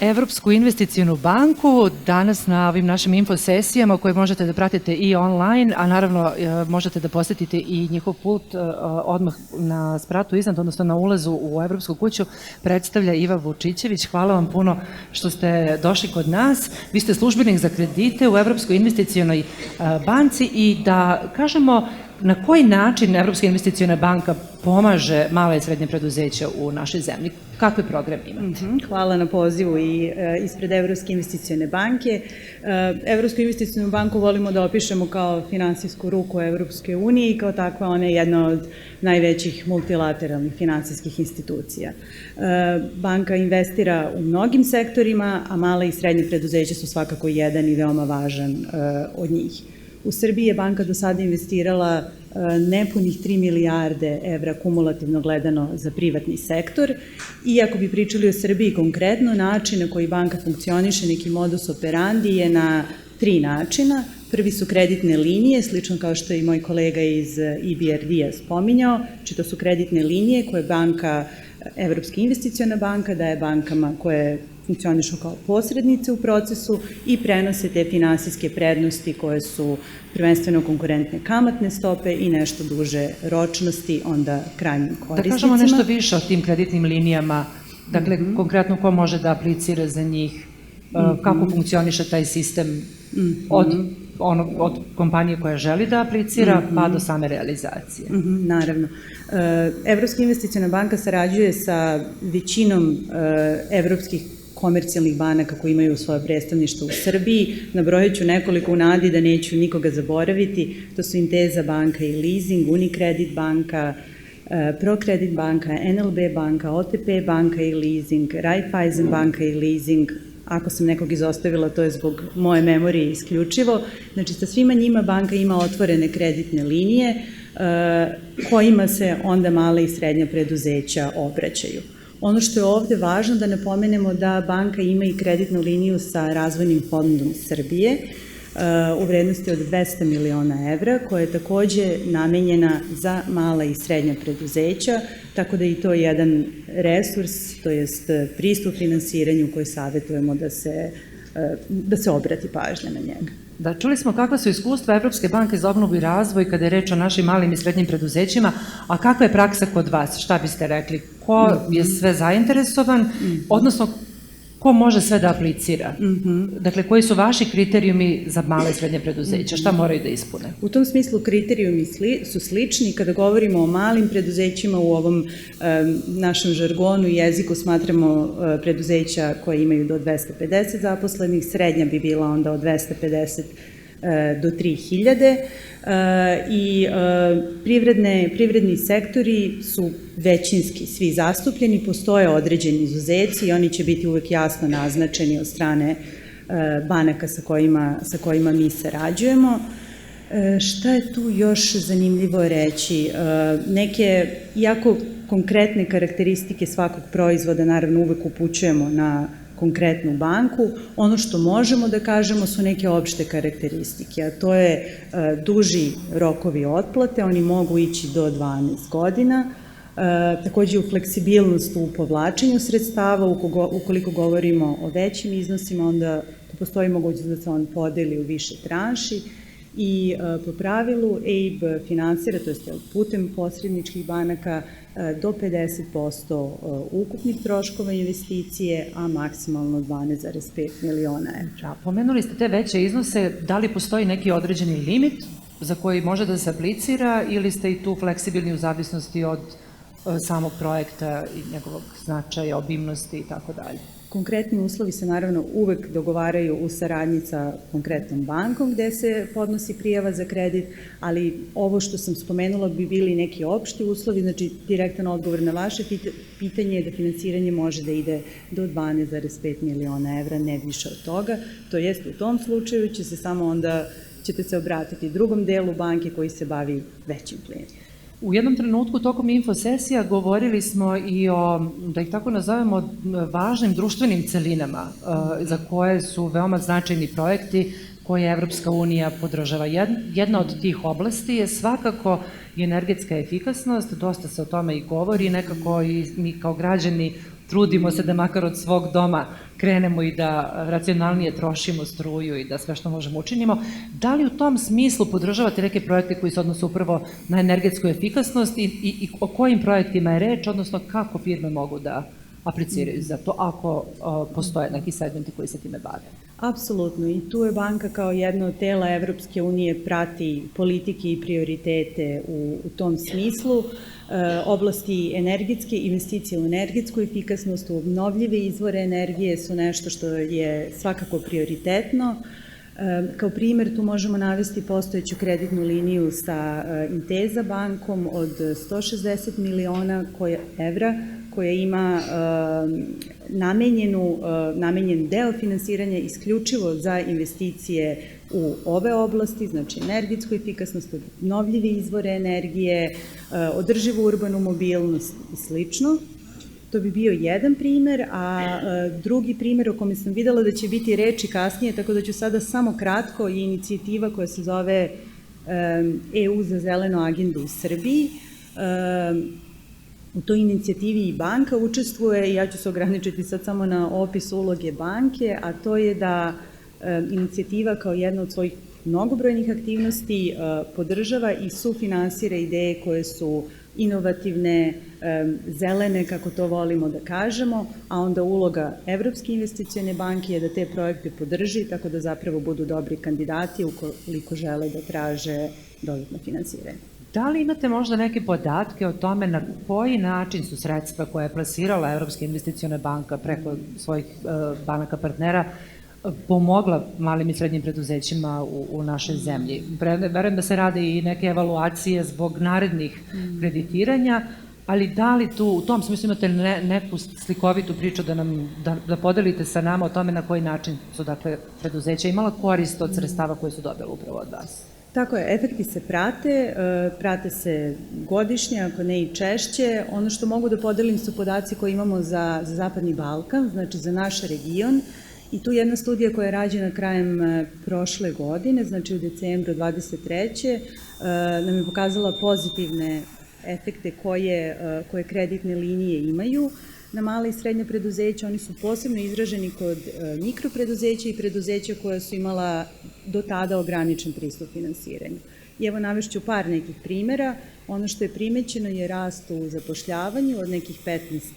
Evropsku investicionu banku danas na ovim našim infosesijama koje možete da pratite i online, a naravno možete da posetite i njihov pult odmah na spratu iznad, odnosno na ulazu u Evropsku kuću, predstavlja Iva Vučićević. Hvala vam puno što ste došli kod nas. Vi ste službenik za kredite u Evropskoj investicionoj banci i da kažemo na koji način Evropska investiciona banka pomaže male i srednje preduzeća u našoj zemlji? Kakve programe imate? Hvala na pozivu i ispred Evropske investicione banke. Evropsku investicionu banku volimo da opišemo kao finansijsku ruku Evropske unije i kao takva ona je jedna od najvećih multilateralnih finansijskih institucija. Banka investira u mnogim sektorima, a mala i srednje preduzeća su svakako jedan i veoma važan od njih. U Srbiji je banka do sada investirala nepunih 3 milijarde evra kumulativno gledano za privatni sektor i ako bi pričali o Srbiji konkretno, način na koji banka funkcioniše, neki modus operandi je na 3 načina. Prvi su kreditne linije, slično kao što je i moj kolega iz EBRD-a spominjao, znači to su kreditne linije koje banka, Evropska investiciona banka daje bankama koje funkcionišu kao posrednice u procesu i prenose te finansijske prednosti koje su prvenstveno konkurentne kamatne stope i nešto duže ročnosti onda krajnjim korisnicima. Da kažemo nešto više o tim kreditnim linijama, dakle konkretno ko može da aplicira za njih, kako funkcioniše taj sistem od kompanije koja želi da aplicira pa do same realizacije. Naravno. Evropska investiciona banka sarađuje sa većinom evropskih komercijalnih banaka koji imaju svoje predstavništvo u Srbiji. Nabrojat ću nekoliko u nadi da neću nikoga zaboraviti. To su Intesa banka i Leasing, Unicredit banka, Procredit banka, NLB banka, OTP banka i Leasing, Raiffeisen banka i Leasing. Ako sam nekog izostavila, to je zbog moje memorije isključivo. Znači, sa svima njima banka ima otvorene kreditne linije kojima se onda male i srednja preduzeća obraćaju. Ono što je ovde važno da napomenemo da banka ima i kreditnu liniju sa Razvojnim fondom Srbije u vrednosti od 200 miliona evra, koja je takođe namenjena za mala i srednja preduzeća, tako da je i to jedan resurs, to jest pristup finansiranju koji savjetujemo da se obrati pažnja na njega. Da, čuli smo kakva su iskustva Evropske banke za obnovu i razvoj kada je reč o našim malim i srednjim preduzećima, a kakva je praksa kod vas? Šta biste rekli? Ko je sve zainteresovan, odnosno ko može sve da aplicira? Dakle, koji su vaši kriterijumi za male i srednje preduzeća? Šta moraju da ispune? U tom smislu kriterijumi su slični. Kada govorimo o malim preduzećima u ovom našem žargonu i jeziku smatramo preduzeća koje imaju do 250 zaposlenih, srednja bi bila onda od 250 do 3000 i privredni sektori su većinski svi zastupljeni, postoje određeni izuzeci i oni će biti uvek jasno naznačeni od strane banaka sa kojima mi sarađujemo. Šta je tu još zanimljivo reći? Neke jako konkretne karakteristike svakog proizvoda naravno uvek upućujemo na konkretnu banku. Ono što možemo da kažemo su neke opšte karakteristike, a to je duži rokovi otplate, oni mogu ići do 12 godina, takođe u fleksibilnost u povlačenju sredstava, ukoliko govorimo o većim iznosima, onda postoji mogućnost da se on podeli u više tranši i po pravilu EIB finansira, to je putem posredničkih banaka, do 50% ukupnih troškova investicije, a maksimalno 12,5 miliona evra. Pomenuli ste te veće iznose, da li postoji neki određeni limit za koji može da se aplicira ili ste i tu fleksibilni u zavisnosti od samog projekta i njegovog značaja, obimnosti i tako dalje? Konkretni uslovi se naravno uvek dogovaraju u saradnji sa konkretnom bankom gde se podnosi prijava za kredit, ali ovo što sam spomenula bi bili neki opšti uslovi, znači direktan odgovor na vaše pitanje je da finansiranje može da ide do 12,5 miliona evra, ne više od toga, to jest u tom slučaju ćete se obratiti drugom delu banke koji se bavi većim klijentima. U jednom trenutku tokom infosesija govorili smo i o, da ih tako nazovemo, važnim društvenim celinama za koje su veoma značajni projekti koje Evropska unija podržava. Jedna od tih oblasti je svakako i energetska efikasnost, dosta se o tome i govori, nekako i mi kao građani trudimo se da makar od svog doma krenemo i da racionalnije trošimo struju i da sve što možemo učinimo. Da li u tom smislu podržavate neke projekte koji se odnose upravo na energetsku efikasnost i o kojim projektima je reč, odnosno kako firme mogu da apliciraju za to ako postoje neki segmenti koji se time bave? Apsolutno, i tu je banka kao jedno od tela Evropske unije prati politike i prioritete u tom smislu. Oblasti energetske, investicije u energetsku efikasnost, u obnovljive izvore energije su nešto što je svakako prioritetno. Kao primer tu možemo navesti postojeću kreditnu liniju sa Intesa bankom od 160 miliona evra koja ima namenjen deo finansiranja isključivo za investicije u ove oblasti, znači energetsku efikasnost, obnovljive izvore energije, održivu urbanu mobilnost i slično. To bi bio jedan primer, a drugi primer o kome sam videla da će biti reči kasnije, tako da ću sada samo kratko, je inicijativa koja se zove EU za zelenu agendu u Srbiji. U toj inicijativi i banka učestvuje i ja ću se ograničiti sad samo na opis uloge banke, a to je da inicijativa kao jedna od svojih mnogobrojnih aktivnosti podržava i sufinansira ideje koje su inovativne, zelene, kako to volimo da kažemo, a onda uloga Evropske investicione banke je da te projekte podrži, tako da zapravo budu dobri kandidati ukoliko žele da traže dodatno finansiranje. Da li imate možda neke podatke o tome na koji način su sredstva koje je plasirala Evropska investiciona banka preko svojih banaka partnera pomogla malim i srednjim preduzećima u našoj zemlji? Verujem da se rade i neke evaluacije zbog narednih kreditiranja, ali da li tu u tom smislu imate neku slikovitu priču da podelite sa nama o tome na koji način su dakle preduzeća imala korist od sredstava koje su dobile upravo od vas? Tako je, efekti se prate se godišnje, ako ne i češće. Ono što mogu da podelim su podaci koje imamo za Zapadni Balkan, znači za naš region. I tu jedna studija koja je rađena krajem prošle godine, znači u decembru 23. nam je pokazala pozitivne efekte koje kreditne linije imaju na male i srednje preduzeća. Oni su posebno izraženi kod mikropreduzeća i preduzeća koja su imala do tada ograničen pristup finansiranju. I evo navešću par nekih primera. Ono što je primećeno je rast u zapošljavanju od nekih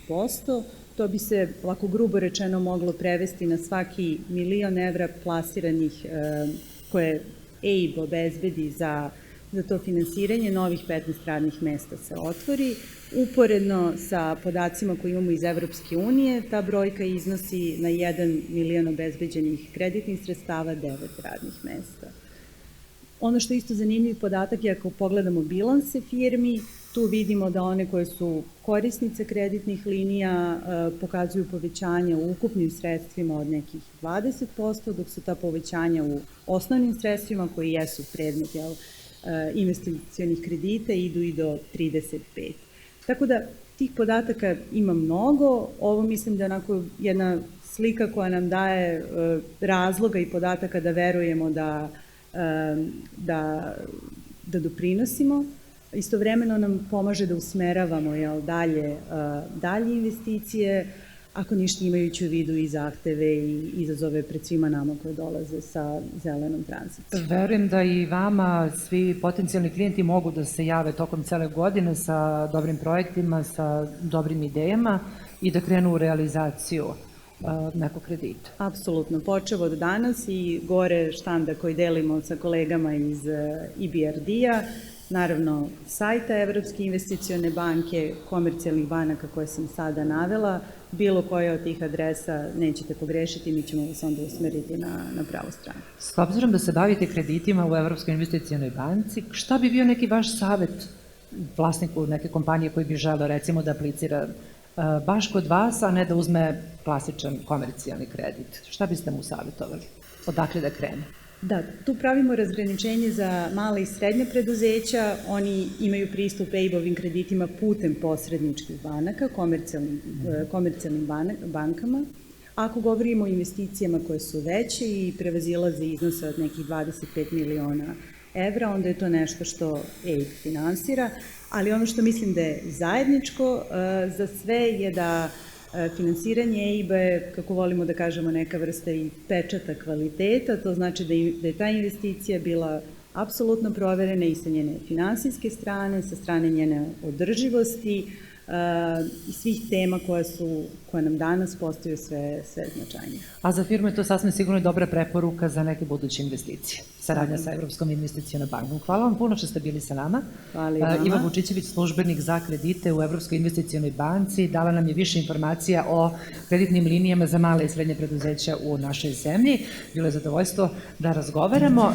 15%. To bi se, ovako grubo rečeno, moglo prevesti na svaki €1.000.000 plasiranih koje EIB obezbedi za to finansiranje, novih 15 radnih mesta se otvori. Uporedno sa podacima koje imamo iz Evropske unije, ta brojka iznosi na 1 milion obezbeđenih kreditnih sredstava 9 radnih mesta. Ono što je isto zanimljiv podatak je ako pogledamo bilanse firmi, tu vidimo da one koje su korisnice kreditnih linija pokazuju povećanja u ukupnim sredstvima od nekih 20%, dok su ta povećanja u osnovnim sredstvima koji jesu predmet investicionih kredita idu i do 35%. Tako da tih podataka ima mnogo. Ovo mislim da je onako jedna slika koja nam daje razloga i podataka da verujemo da doprinosimo. Istovremeno nam pomaže da usmeravamo dalje investicije, ako ništa imajući u vidu i zahteve i izazove pred svima nama koje dolaze sa zelenom tranzicijom. Verujem da i vama svi potencijalni klijenti mogu da se jave tokom cele godine sa dobrim projektima, sa dobrim idejama i da krenu u realizaciju nekog kredita. Apsolutno, počev od danas i gore štanda koji delimo sa kolegama iz EBRD-a, naravno sajta Evropske investicione banke, komercijalnih banaka koje sam sada navela, bilo koja od tih adresa nećete pogrešiti, mi ćemo vas onda usmeriti na pravu stranu. S obzirom da se bavite kreditima u Evropskoj investicionoj banci, šta bi bio neki vaš savet vlasniku neke kompanije koji bi želeo recimo da aplicira baš kod vas, a ne da uzme klasičan komercijalni kredit? Šta biste mu savjetovali? Odakle da krene? Da, tu pravimo razgraničenje za male i srednje preduzeća. Oni imaju pristup EIB-ovim kreditima putem posredničkih banaka, komercijalnim bankama. Ako govorimo o investicijama koje su veće i prevazilaze iznose od nekih 25 miliona evra, onda je to nešto što EIB finansira, ali ono što mislim da je zajedničko za sve je da Finansiranje EIB-a je, kako volimo da kažemo, neka vrsta i pečata kvaliteta, to znači da je ta investicija bila apsolutno proverena i sa njene finansijske strane, sa strane njene održivosti i svih tema koje nam danas postaju sve značajnije. A za firmu je to sasvim sigurno dobra preporuka za neke buduće investicije. Saradnja sa Evropskom investicionom bankom. Hvala vam puno što ste bili sa nama. Hvala i vama. Iva Vučićević, službenik za kredite u Evropskoj investicionoj banci, dala nam je više informacija o kreditnim linijama za male i srednje preduzeća u našoj zemlji. Bilo je zadovoljstvo da razgovaramo.